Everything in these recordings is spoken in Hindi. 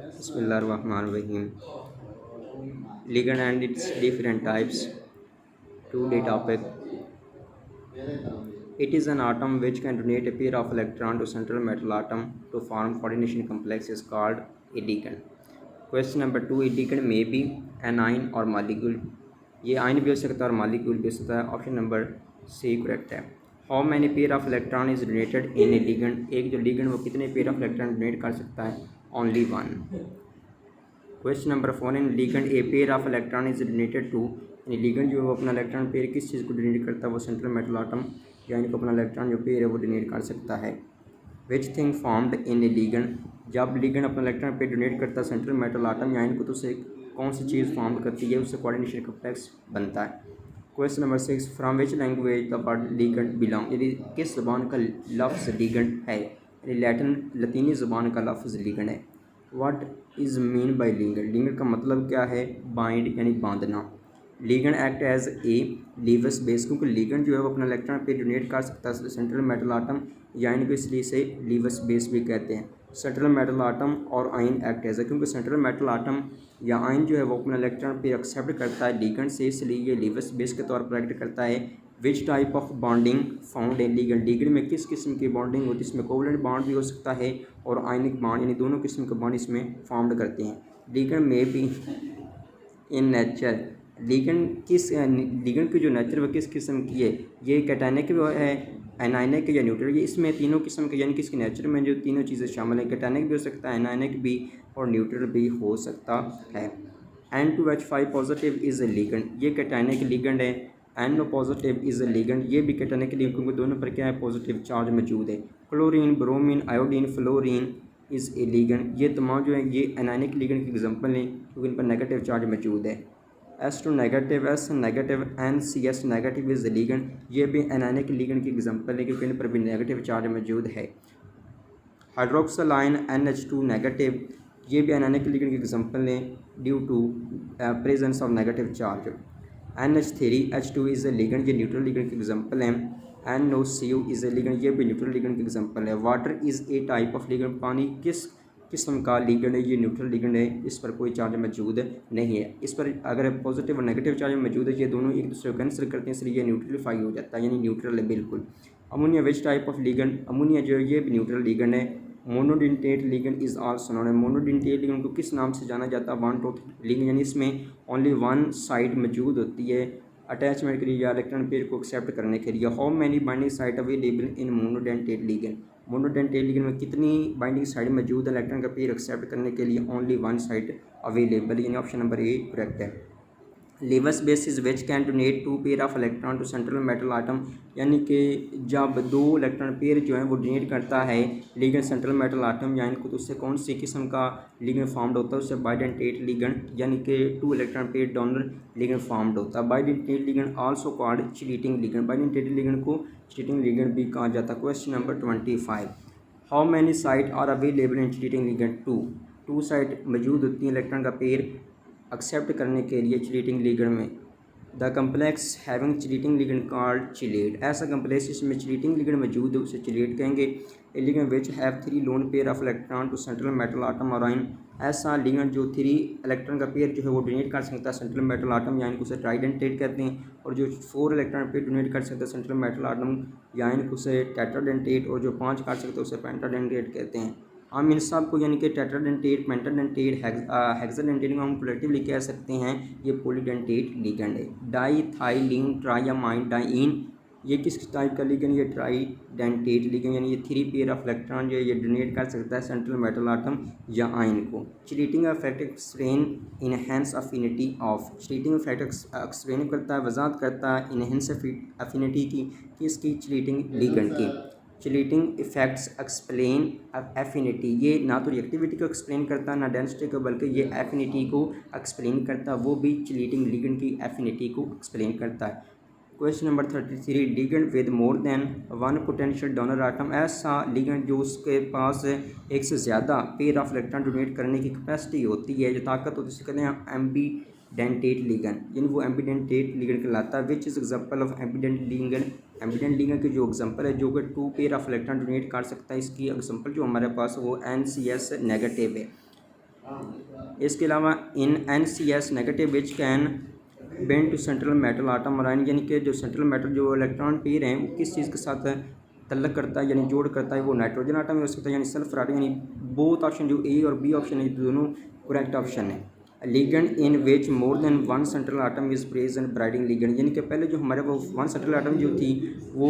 Bismillahirrahmanirrahim. Ligand and its different types. Today topic. It is an atom which can donate a pair of electron to central metal atom to form coordination complex is called a ligand. Question number 2. A ligand may be an ion or molecule. ये आयन भी हो सकता है और मॉलिक्यूल भी हो सकता है. ऑप्शन नंबर सी करेक्ट है. How many pair of electron is donated in A ligand. एक जो लिगेंड वो कितने पेयर ऑफ इलेक्ट्रॉन डोनेट कर सकता है. Only one. Question number 4. In ligand a pair of electron is donated to. यानी लिगेंड जो है वो अपना इलेक्ट्रॉन पेयर किस चीज़ को डोनेट करता है. वो सेंट्रल मेटल आटम या इनको अपना इलेक्ट्रॉन जो पेयर है वो डोनेट कर सकता है. Which thing formed in A ligand. जब लिगेंड अपना इलेक्ट्रॉन पेयर डोनेट करता है सेंट्रल मेटल आटम या इनको तो उसे कौन सी चीज़ फॉर्म करती है. उससे कोऑर्डिनेशन कॉम्प्लेक्स बनता है. Question number 6. From which language the word ligand belong. यदि किस ज़बान का लफ्ज़ लिगेंड है. यानी लैटिन लतीनी ज़बान का लफ्ज़ लिगेंड है. What is mean by ligand. Ligand का मतलब क्या है. बाइंड यानी बांधना. Ligand act as a Lewis base. क्योंकि लिगेंड जो है वो अपना इलेक्ट्रॉन पेयर डोनेट कर सकता है सेंट्रल मेटल आटम या आयन को, इसलिए इसे लीवस बेस भी कहते हैं. सेंट्रल मेटल आटम और आयन एक्ट एज है, क्योंकि सेंट्रल मेटल आटम या आयन जो है वो अपना इलेक्ट्रॉन पेयर एक्सेप्ट करता है लिगेंड से, इसलिए ये लीवस बेस के तौर पर एक्ट करता है. Which type of bonding found in ligand. Ligand में किस किस्म की बॉन्डिंग होती है. इसमें कोवलेंट बॉन्ड भी हो सकता है और आयनिक बॉन्ड, यानी दोनों किस्म के बॉन्ड इसमें फॉर्म्ड करते हैं. लिगेंड में भी इन नेचर. लिगेंड की जो नेचर वो किस किस्म की है. ये कैटायनिक है, एनायनिक या न्यूट्रल. ये इसमें तीनों किस्म के यानी कि इसके नेचर में जो तीनों चीज़ें शामिल हैं. कैटायनिक भी हो सकता है, एनायनिक भी और न्यूट्रल भी हो सकता है. N2H5 positive is a ligand. ये कैटायनिक लिगेंड है. NO positive is a ligand. ये भी कैटायनिक लिगेंड, क्योंकि दोनों पर क्या है पॉजिटिव चार्ज मौजूद है. Chlorine, bromine, iodine, fluorine is a ligand. ये तमाम जो है ये एनायनिक लिगेंड की एग्जांपल हैं, क्योंकि इन पर नेगेटिव चार्ज मौजूद है. S2 negative, S negative, NCS negative is ligand. ये भी एनायनिक लिगेंड की एग्जांपल है, क्योंकि इन पर भी नेगेटिव चार्ज मौजूद है. Hydroxyl ion NH2 negative. ये भी एनायनिक लिगेंड की एग्जांपल है due to presence of negative charge. NH3H2 is a ligand. ये न्यूट्रल लिगेंड की एग्जांपल है. NOCU is a ligand. ये भी न्यूट्रल लिगेंड की एग्जांपल है. Water is a type of ligand. पानी किस किस्म का लिगेंड है. ये न्यूट्रल लिगेंड है. इस पर कोई चार्ज मौजूद नहीं है. इस पर अगर पॉजिटिव और नेगेटिव चार्ज मौजूद है, ये दोनों एक दूसरे को कैंसिल करते हैं, इसलिए ये न्यूट्रलिफाई हो जाता है, यानी न्यूट्रल है बिल्कुल. Ammonia which type of ligand. Ammonia जो है ये भी न्यूट्रल लिगेंड है. Monodentate ligand is also known है. मोनोडेंटेट लिगेंड को किस नाम से जाना जाता है. वन टोथ लिगेंड, यानी इसमें ओनली वन साइड मौजूद होती है अटैचमेंट के लिए या इलेक्ट्रॉन पेयर को एक्सेप्ट करने के लिए. How many binding site available in monodentate ligand. Monodentate ligand में कितनी बाइंडिंग साइड मौजूद है इलेक्ट्रॉन का पेयर एक्सेप्ट करने के लिए. ओनली वन साइड अवेलेबल, यानी ऑप्शन नंबर ए करेक्ट है. Lewis bases which can donate two pair of electron to central metal atom. यानी कि जब दो इलेक्ट्रॉन पेयर जो है वो डोनेट करता है लिगेंड सेंट्रल मेटल आटम या इनको, तो उससे कौन सी किस्म का लिगेंड फॉर्म्ड होता है. उससे बाइडेंटेट लिगेंड, यानी कि two electron pair donor ligand formed होता है. Bidentate ligand also called chelating ligand. Bidentate ligand को चीटिंग लिगेंड भी कहा जाता है. Question number 25. How many site are available in chelating ligand. Two site मौजूद होती हैं इलेक्ट्रॉन का पेयर एक्सेप्ट करने के लिए चिलेटिंग लिगेंड में. The complex having chelating ligand called chelate. ऐसा कम्प्लेक्स जिसमें चिलेटिंग लिगेंड मौजूद है उसे चिलेट कहेंगे. A ligand which have 3 lone pair of electron to central metal atom और आयन. ऐसा लिगेंड जो 3 इलेक्ट्रॉन का पेयर जो है वो डोनेट कर सकता है सेंट्रल मेटल आटम या आयन को, उसे ट्राइडेंटेट कहते हैं. और जो 4 इलेक्ट्रॉन पेयर डोनेट कर सकता है सेंट्रल मेटल आटम या आयन को, उसे टेट्राडेंटेट. और जो 5 कर सकते हैं उसे पेंटाडेंटेट कहते हैं. हम इन सब को यानी कि टेट्राडेंटेट, पेंटाडेंटेट, हेक्साडेंटेट को हम कलेक्टिवली कह सकते हैं ये पॉलीडेंटेट लिगेंड है. डाईथाइलिन ट्रायामाइन डाइन. ये किस टाइप का लिगेंड. ये ट्राइडेंटेट लिगेंड, यानी ये 3 पेयर ऑफ इलेक्ट्रॉन जो है ये डोनेट कर सकता है सेंट्रल मेटल आटम या आयन को. Chelating effect explain enhance affinity of. Chelating effect explain करता है, वजाहत करता है इनहेंस अफिनिटी की, किसकी. चिलेटिंग लिगेंड की. Chelating effects explain affinity. ये ना तो रिएक्टिविटी को एक्सप्लेन करता है ना डेंसिटी को, बल्कि ये एफिनिटी को एक्सप्लेन करता है. वो भी चिलेटिंग लिगेंड की एफिनिटी को एक्सप्लेन करता है. Question number 33. Ligand with more than 1 potential donor atom. ऐसा लिगेंड जो उसके पास एक से ज़्यादा पेयर ऑफ इलेक्ट्रॉन डोनेट करने की कैपेसिटी होती है, जो ताकत होती है, उसे कहते हैं एम्बीडेंटेट लिगेंड, यानी वो एम्बीडेंटेट लिगेंड कहलाता है. Which is example of ambident ligand. Ambident ligand की जो एग्जांपल है जो कि 2 पेयर ऑफ इलेक्ट्रॉन डोनेट कर सकता है, इसकी एग्जांपल जो हमारे पास वो NCS नेगेटिव है. इसके अलावा इन NCS negative which can bind to central metal atom और आयन, यानी कि जो सेंट्रल मेटल जो इलेक्ट्रॉन पेयर हैं वो किस चीज़ के साथ तल्लक करता है, यानी जोड़ करता है, वो नाइट्रोजन आटम हो सकता है यानी सल्फर आटम, यानी बोथ ऑप्शन जो A और B ऑप्शन है दोनों करेक्ट ऑप्शन है। Ligand in which more than one central atom is present bridging ligand, यानी कि पहले जो हमारे वो वन सेंट्रल आटम जो थी वो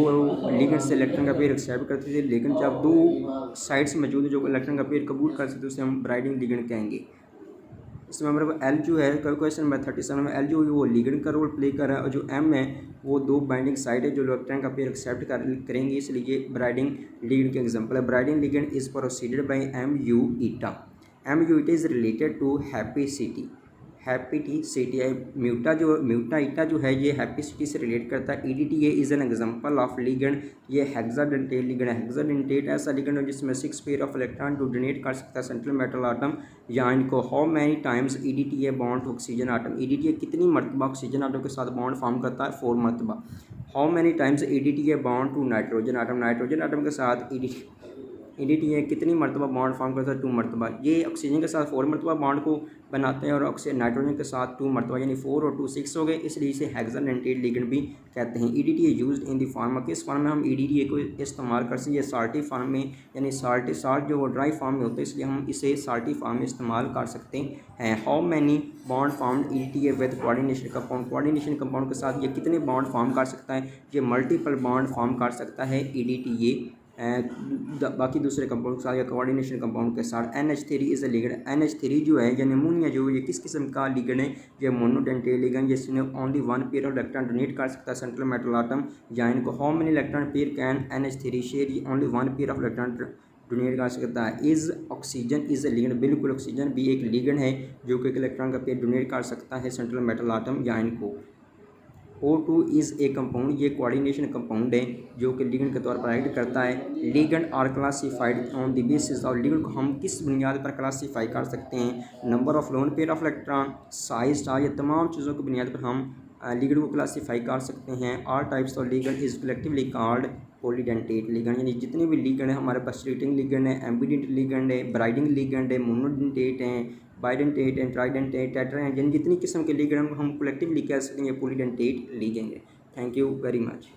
लिगेंड से इलेक्ट्रॉन का पेयर एक्सेप्ट करती थी, लेकिन जब दो साइड्स मौजूद है जो इलेक्ट्रॉन का पेयर कबूल कर सकते उसे हम ब्राइडिंग लिगेंड कहेंगे। इसमें हमारे पास एल जो है क्वेश्चन नंबर 37 में एल जो है वो लिगेंड का रोल प्ले कर रहा है और जो एम है वो दो बाइंडिंग साइड है जो इलेक्ट्रॉन का पेयर एक्सेप्ट करेंगे, इसलिए ब्राइडिंग लिगेंड के एग्जांपल है। Bridging ligand is preceded by MU eta. MU eta is related to hapticity है। म्यूटा ईटा जो है ये हैप्पीसिटी से रिलेट करता है। EDTA is an example of ligand, ये हेक्साडेंटेट लिगेंड है। हेक्साडेंटेट ऐसा लिगेंड है जिसमें 6 पेयर ऑफ इलेक्ट्रॉन जो डोनेट कर सकता है सेंट्रल मेटल आटम या इनको। How many times EDTA bond to oxygen atom, EDTA कितनी मरतबा ऑक्सीजन आटम के साथ बॉन्ड फॉर्म करता है, 4 मरतबा। How many times EDTA bond to nitrogen atom, nitrogen atom के साथ EDTA कितनी मरतबा बॉन्ड फॉर्म करता है, 2 मरतबा। ये ऑक्सीजन के साथ 4 मरतबा बॉन्ड को बनाते हैं और नाइट्रोजन के साथ 2 मरतबा, यानी 4 और 2 6 हो गए, इसलिए इसे हेक्साडेंटेट लिगेंड भी कहते हैं। EDTA used in the form, किस फार्म में हम EDTA को इस्तेमाल कर सकते हैं, साल्टी फार्म में, यानी साल्ट जो ड्राई फार्म में होता है इसलिए हम इसे साल्टी फार्म में इस्तेमाल कर सकते हैं। How many bond form EDTA with coordination compound, coordination compound के साथ ये कितने बॉन्ड फॉर्म कर सकता है, ये मल्टीपल बॉन्ड फॉर्म कर सकता है EDTA बाकी दूसरे कंपाउंड के साथ या कोऑर्डिनेशन कंपाउंड के साथ। NH3 is a ligand, NH3 जो है या निमोनिया जो ये किस किस्म का लिगेंड है, ये मोनोडेंटेट लिगेंड, जिसने only 1 pair of electron donate कर सकता है सेंट्रल मेटल आटम या इनको। How many electron pair can NH3 share, ये only 1 pair of electron donate कर सकता है। Is oxygen is a ligand, बिल्कुल ऑक्सीजन भी एक लिगेंड है जो कि एक इलेक्ट्रॉन का पेयर डोनेट कर सकता है सेंट्रल मेटल आटम या इनको। O2 इज़ ए कंपाउंड, ये कोऑर्डिनेशन कंपाउंड है जो कि लिगेंड के तौर पर एक्ट करता है। Ligand are classified on the basis of, ligand को हम किस बुनियाद पर क्लासीफाई कर सकते हैं, number of lone pair of electron, size star, ये तमाम चीज़ों की बुनियाद पर हम लिगेंड को क्लासीफाई कर सकते हैं। Are types of ligand is collectively called polydentate ligand, यानी जितने भी लिगेंड है हमारे पास स्ट्रेटिंग लिगेंड है, एम्बिडेंट लिगेंड है, ब्राइडिंग लिगेंड है, मोनोडेंटेट हैं, बाइडेंटेट एंड ट्राइडेंटेट, टेट्राडेंट, यानी जितनी किस्म के लिगेंड हम कलेक्टिवली कह सकते हैं पॉलीडेंटेट लिगेंड है। Thank you very much.